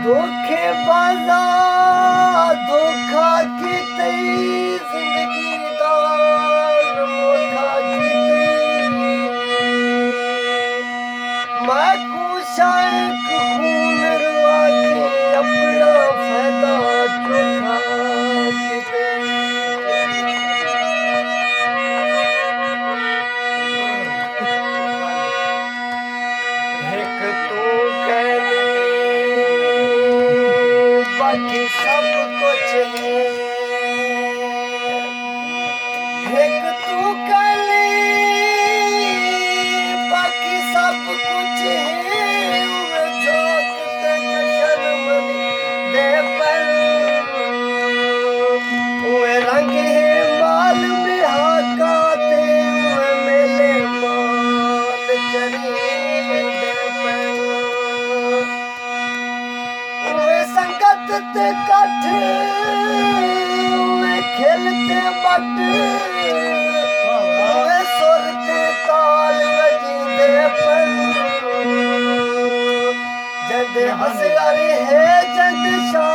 धोखेबाज़ा धोखा कीतई ज़िंदगी दा धोखा कीतई मैं शाइक खून रवा के अपना फ़ायदा चोखा कीतई एक तू बाकी सब कुछ है एक तू कली बाकी सब कुछ है उवे जोत ते जशन मनी दे पर उवे रंग है माल बिहाका ते उवे मेले माल चरी दे पर संगत ते कठ वे खेलते बट वे सुर ते ताल वजीदे पर जद असगारी है जद शान